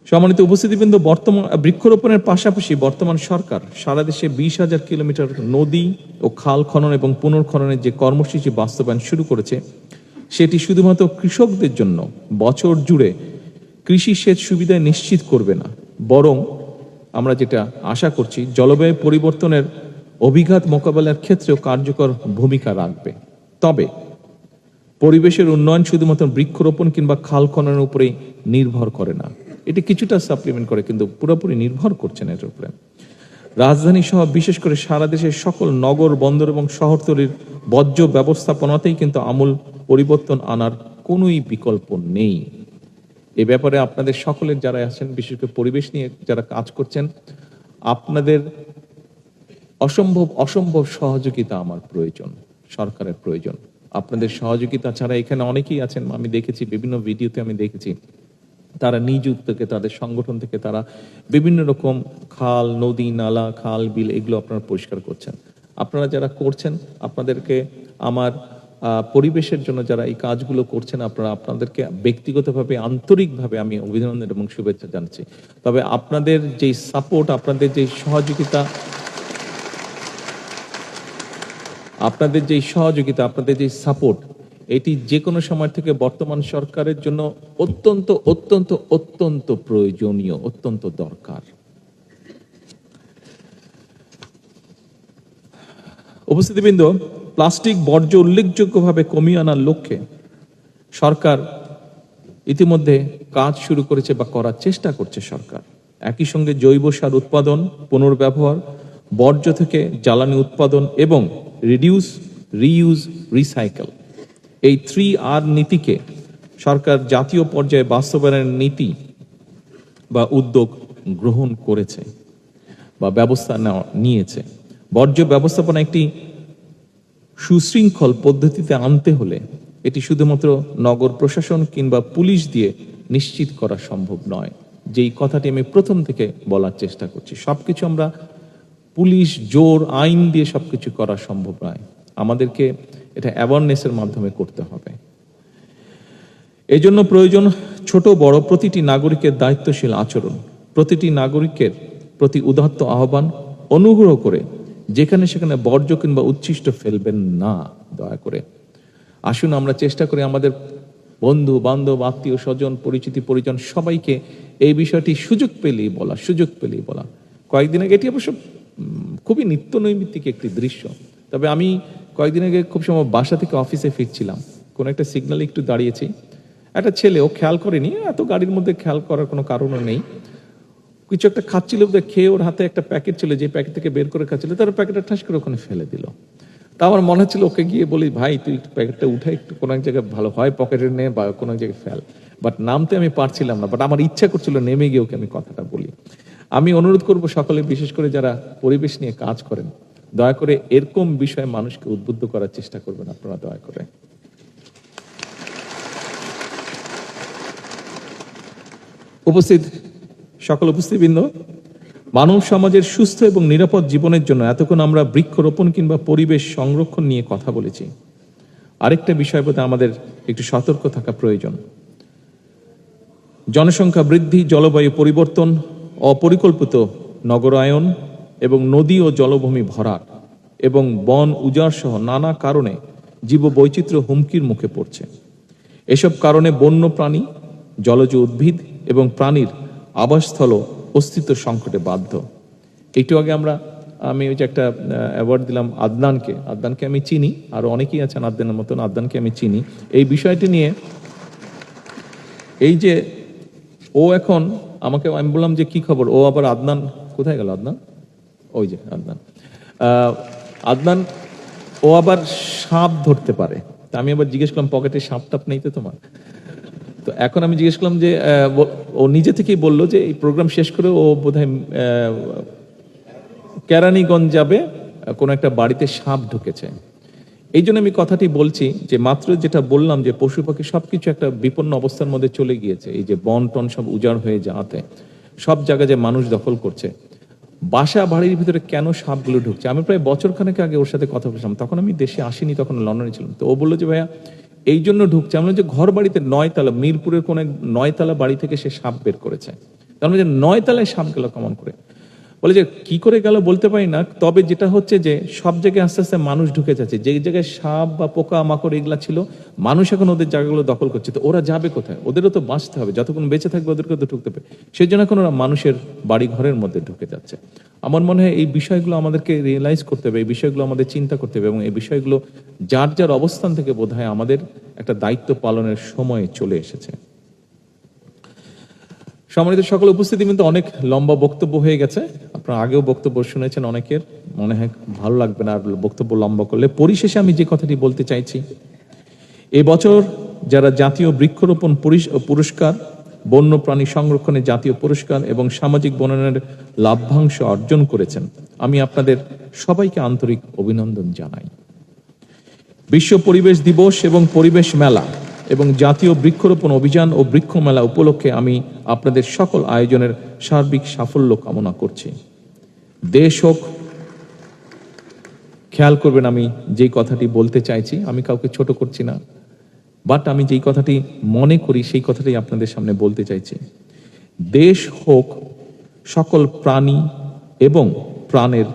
সম্মানিত উপস্থিতিবৃন্দ, বর্তমান বৃক্ষরোপণের পাশাপাশি বর্তমান সরকার সারা দেশে 20,000 কিলোমিটার নদী ও খাল খনন এবং পুনর্খননের যে কর্মসূচি বাস্তবায়ন শুরু করেছে, সেটি শুধুমাত্র কৃষকদের জন্য বছর জুড়ে কৃষি সেচ সুবিধা নিশ্চিত করবে না, বরং আমরা যেটা আশা করছি জলবায়ু পরিবর্তনের অভিঘাত মোকাবেলার ক্ষেত্রেও কার্যকর ভূমিকা রাখবে। তবে পরিবেশের উন্নয়ন শুধুমাত্র বৃক্ষরোপণ কিংবা খাল খননের উপরেই নির্ভর করে না, এটি কিছুটা সাপ্লিমেন্ট করে, কিন্তু পুরোপুরি নির্ভর করছে না এর উপরে। রাজধানী সহ বিশেষ করে সারা দেশের সকল নগর, বন্দর এবং শহরতলির বর্জ্য ব্যবস্থাপনাতেই কিন্তু আমূল পরিবর্তন আনার কোনোই বিকল্প নেই। এ ব্যাপারে আপনাদের সকলের যারা আছেন, বিশেষ করে পরিবেশ নিয়ে যারা কাজ করছেন, আপনাদের অসম্ভব সহযোগিতা আমার প্রয়োজন, সরকারের প্রয়োজন। আপনাদের সহযোগিতা ছাড়া এখানে অনেকেই আছেন, আমি দেখেছি বিভিন্ন ভিডিওতে, আমি দেখেছি তারা নিজ উদ্যোগে তাদের সংগঠন থেকে তারা বিভিন্ন রকম খাল, নদী, নালা, খাল, বিল এগুলো আপনারা পরিষ্কার করছেন। আপনারা যারা করছেন, আপনাদেরকে আমার পরিবেশের জন্য যারা এই কাজগুলো করছেন, আপনাদেরকে ব্যক্তিগতভাবে আন্তরিকভাবে আমি অভিনন্দন এবং শুভেচ্ছা জানাচ্ছি। তবে আপনাদের যেই সাপোর্ট, আপনাদের যেই সহযোগিতা, আপনাদের যেই সাপোর্ট, এটি যে কোনো সময় থেকে বর্তমান সরকারের জন্য অত্যন্ত অত্যন্ত অত্যন্ত প্রয়োজনীয়, অত্যন্ত দরকার। উপস্থিতিবৃন্দ, প্লাস্টিক বর্জ্য উল্লেখযোগ্যভাবে কমিয়ে আনার লক্ষ্যে সরকার ইতিমধ্যে কাজ শুরু করেছে বা করার চেষ্টা করছে সরকার। একই সঙ্গে জৈব সার উৎপাদন, পুনর্ব্যবহার, বর্জ্য থেকে জ্বালানি উৎপাদন এবং রিডিউস, রিইউজ, রিসাইকেল, এই 3R নীতিকে সরকার জাতীয় পর্যায়ে বাস্তবায়নের নীতি বা উদ্যোগ গ্রহণ করেছে বা ব্যবস্থা নিয়েছে। বর্জ্য ব্যবস্থাপনা একটি সুশৃঙ্খল পদ্ধতিতে আনতে হলে এটি শুধুমাত্র নগর প্রশাসন কিংবা পুলিশ দিয়ে নিশ্চিত করা সম্ভব নয়। যেই কথাটি আমি প্রথম থেকে বলার চেষ্টা করছি, সবকিছু আমরা পুলিশ, জোর, আইন দিয়ে সবকিছু করা সম্ভব নয়। আমাদেরকে এটা অ্যাওয়ারনেসের মাধ্যমে করতে হবে। এই জন্য প্রয়োজন ছোট বড় প্রতিটি নাগরিকের দায়িত্বশীল আচরণ, প্রতিটি নাগরিকের প্রতি উদাত্ত আহ্বান, অনুগ্রহ করে যেখানে সেখানে বর্জ্য কিংবা উচ্ছিষ্ট ফেলবেন না, দয়া করে। আসুন আমরা চেষ্টা করি আমাদের বন্ধু বান্ধব, আত্মীয় স্বজন, পরিচিতি পরিজন সবাইকে এই বিষয়টি সুযোগ পেলেই বলা। কয়েকদিন আগে, এটি অবশ্য খুবই নিত্য নৈমিত্তিক একটি দৃশ্য, তবে আমি কয়েকদিন আগে খুব সময় বাসা থেকে অফিসে ফিরছিলাম, কোনো একটা সিগন্যালে একটু দাঁড়িয়েছি, একটা ছেলে, ও খেয়াল করেনি, এত গাড়ির মধ্যে খেয়াল করার কোনো কারণও নেই, কিছু একটা খাচ্ছিল, খেয়ে ওর হাতে একটা প্যাকেট ছিল, যে প্যাকেট থেকে বের করে খাচ্ছিল, তার প্যাকেটটা ঠাস করে ওখানে ফেলে দিল। তা আমার মনে হচ্ছিল ওকে গিয়ে বলি, ভাই তুই প্যাকেটটা উঠে একটু কোনো এক জায়গায় ভালো হয় পকেটে নে বা কোনো এক জায়গায় ফেল। বাট নামতে আমি পারছিলাম না, বাট আমার ইচ্ছা করছিল নেমে গিয়ে ওকে আমি কথাটা বলি। আমি অনুরোধ করব সকলে, বিশেষ করে যারা পরিবেশ নিয়ে কাজ করেন, দয়া করে এরকম বিষয়ে মানুষকে উদ্বুদ্ধ করার চেষ্টা করবেন আপনারা, দয়া করে। সকল উপস্থিতবৃন্দ, মানব সমাজের সুস্থ এবং নিরাপদ জীবনের জন্য এতক্ষণ আমরা বৃক্ষরোপণ কিংবা পরিবেশ সংরক্ষণ নিয়ে কথা বলেছি। আরেকটা বিষয় বোধ আমাদের একটু সতর্ক থাকা প্রয়োজন। জনসংখ্যা বৃদ্ধি, জলবায়ু পরিবর্তন, অপরিকল্পিত নগরায়ন এবং নদী ও জলভূমি ভরাট এবং বন উজাড় সহ নানা কারণে জীববৈচিত্র্য হুমকির মুখে পড়ছে। এসব কারণে বন্য প্রাণী, জলজ উদ্ভিদ এবং প্রাণীর আবাসস্থল অস্তিত্ব সংকটে বাধ্য। একটু আগে আমি ওই যে একটা অ্যাওয়ার্ড দিলাম আদনানকে আমি চিনি, আরো অনেকেই আছেন আদনানের মতন, আদনানকে আমি চিনি। এই বিষয়টি নিয়ে এই যে ও এখন আমি বললাম যে কি খবর, ও আবার আদনান কোথায় গেল, আদনান ওই যে আদনান ও আবার সাপ ধরতে পারে। তা আমি আবার জিজ্ঞেস করলাম, পকেটে সাপ টাপ নেই তো তোমার? তো এখন আমি জিজ্ঞেস করলাম যে ও নিজে থেকেই বললো যে এই প্রোগ্রাম শেষ করে ও বোধহয় কেরানীগঞ্জ যাবে, কোনো একটা বাড়িতে সাপ ঢুকেছে। এই জন্য আমি কথাটি বলছি যে মাত্র যেটা বললাম যে পশু পাখি সবকিছু একটা বিপন্ন অবস্থার মধ্যে চলে গিয়েছে। এই যে বন টন সব উজাড় হয়ে যাওয়াতে সব জায়গায় যে মানুষ দখল করছে, বাসা বাড়ির ভিতরে কেন সাপগুলো ঢুকছে। আমি প্রায় বছরখানেক আগে ওর সাথে কথা বলছিলাম, তখন আমি দেশে আসিনি, তখন লন্ডনে ছিলাম। তো ও বললো যে ভাইয়া এই জন্য ঢুকছে। আমরা যে ঘর বাড়িতে 9 তলা, মিরপুরের কোন 9 তলা বাড়ি থেকে সে সাপ বের করেছে। তার মানে যে 9 তলায় সাপ গেল কেমন করে? বলে যে কি করে গেল বলতে পারি না, তবে যেটা হচ্ছে যে সব জায়গায় আস্তে আস্তে মানুষ ঢুকে যাচ্ছে। যে জায়গায় সাপ বা পোকা মাকড় এগুলা ছিল, মানুষ এখন ওদের জায়গাগুলো দখল করছে। তো ওরা যাবে কোথায়? ওদেরও তো বাঁচতে হবে, যতক্ষণ বেঁচে থাকবে ওদেরকে তো ঢুকতে হবে। সেই জন্য এখন ওরা মানুষের বাড়ি ঘরের মধ্যে ঢুকে যাচ্ছে। আমার মনে হয় এই বিষয়গুলো আমাদেরকে রিয়েলাইজ করতে হবে, এই বিষয়গুলো আমাদের চিন্তা করতে হবে, এবং এই বিষয়গুলো যার যার অবস্থান থেকে বোধহয় আমাদের একটা দায়িত্ব পালনের সময় চলে এসেছে। সম্মানিত সকল উপস্থিতি, কিন্তু অনেক লম্বা বক্তব্য হয়ে গেছে। আপনারা আগেও বক্তব্য শুনেছেন অনেকের, মনে হয় ভালো লাগবে না আর বক্তব্য লম্বা করলে। পরিশেষে আমি যে কথাটি বলতে চাইছি, এবছর যারা জাতীয় বৃক্ষরোপণ পুরস্কার, বন্যপ্রাণী সংরক্ষণে জাতীয় পুরস্কার এবং সামাজিক বনায়নের লাভ্যাংশ অর্জন করেছেন, আমি আপনাদের সবাইকে আন্তরিক অভিনন্দন জানাই। বিশ্ব পরিবেশ দিবস এবং পরিবেশ মেলা এবং জাতীয় বৃক্ষরোপণ অভিযান ও বৃক্ষ মেলা উপলক্ষে আমি আপনাদের সকল আয়োজনের সার্বিক সাফল্য কামনা করছি। দেশ হোক, খেয়াল করবেন আমি যেই কথাটি বলতে চাইছি, আমি কাউকে ছোট করছি না, বাট আমি যেই কথাটি মনে করি সেই কথাটি আপনাদের সামনে বলতে চাইছি। দেশ হোক সকল প্রাণী এবং প্রাণের